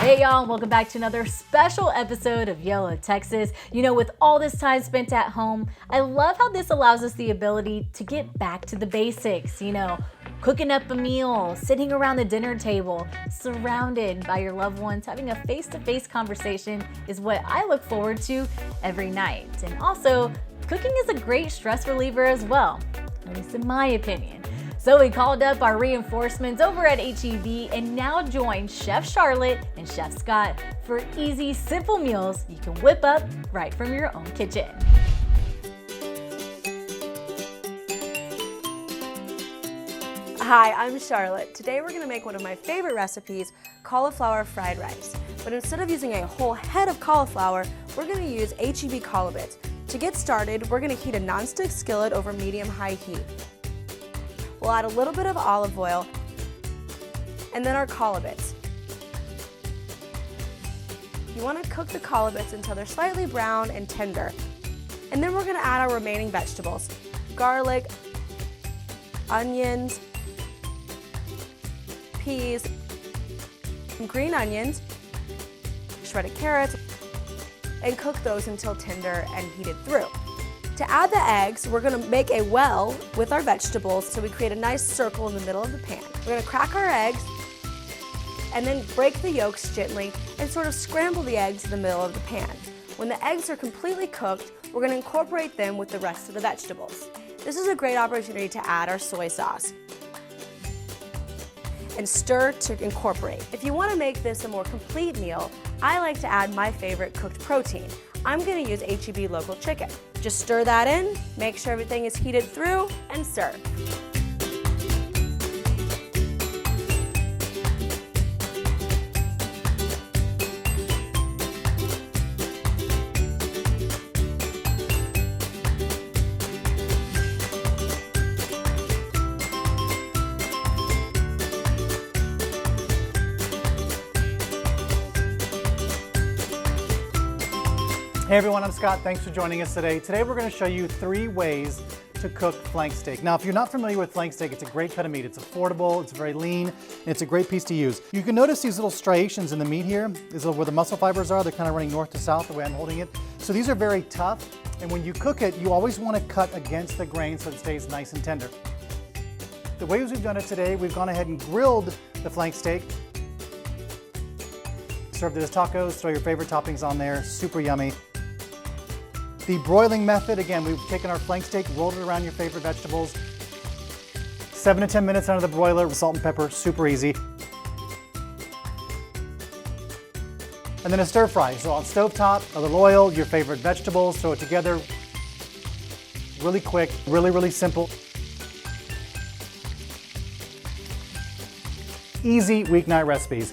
Hey y'all, and welcome back to another special episode of YOLO Texas. You know, with all this time spent at home, I love how this allows us the ability to get back to the basics, you know, cooking up a meal, sitting around the dinner table, surrounded by your loved ones, having a face-to-face conversation is what I look forward to every night. And also, cooking is a great stress reliever as well, at least in my opinion. So we called up our reinforcements over at HEB and now join Chef Charlotte and Chef Scott for easy, simple meals you can whip up right from your own kitchen. Hi, I'm Charlotte. Today we're going to make one of my favorite recipes, cauliflower fried rice. But instead of using a whole head of cauliflower, we're going to use HEB CAULIBITS. To get started, we're going to heat a nonstick skillet over medium-high heat. We'll add a little bit of olive oil and then our CAULIBITS. You want to cook the CAULIBITS until they're slightly brown and tender. And then we're going to add our remaining vegetables: garlic, onions, peas, green onions, shredded carrots, and cook those until tender and heated through. To add the eggs, we're going to make a well with our vegetables so we create a nice circle in the middle of the pan. We're going to crack our eggs and then break the yolks gently and sort of scramble the eggs in the middle of the pan. When the eggs are completely cooked, we're going to incorporate them with the rest of the vegetables. This is a great opportunity to add our soy sauce and stir to incorporate. If you want to make this a more complete meal, I like to add my favorite cooked protein. I'm going to use HEB local chicken. Just stir that in, make sure everything is heated through, and serve. Hey everyone, I'm Scott. Thanks for joining us today. Today we're going to show you 3 ways to cook flank steak. Now, if you're not familiar with flank steak, it's a great cut of meat. It's affordable, it's very lean, and it's a great piece to use. You can notice these little striations in the meat here. These are where the muscle fibers are. They're kind of running north to south the way I'm holding it. So these are very tough, and when you cook it, you always want to cut against the grain so it stays nice and tender. The ways we've done it today, we've gone ahead and grilled the flank steak. Served it as tacos, throw your favorite toppings on there, super yummy. The broiling method, again, we've taken our flank steak, rolled it around your favorite vegetables. 7 to 10 minutes under the broiler with salt and pepper, super easy. And then a stir fry. So on stovetop, a little oil, your favorite vegetables, throw it together. Really quick, really simple. Easy weeknight recipes.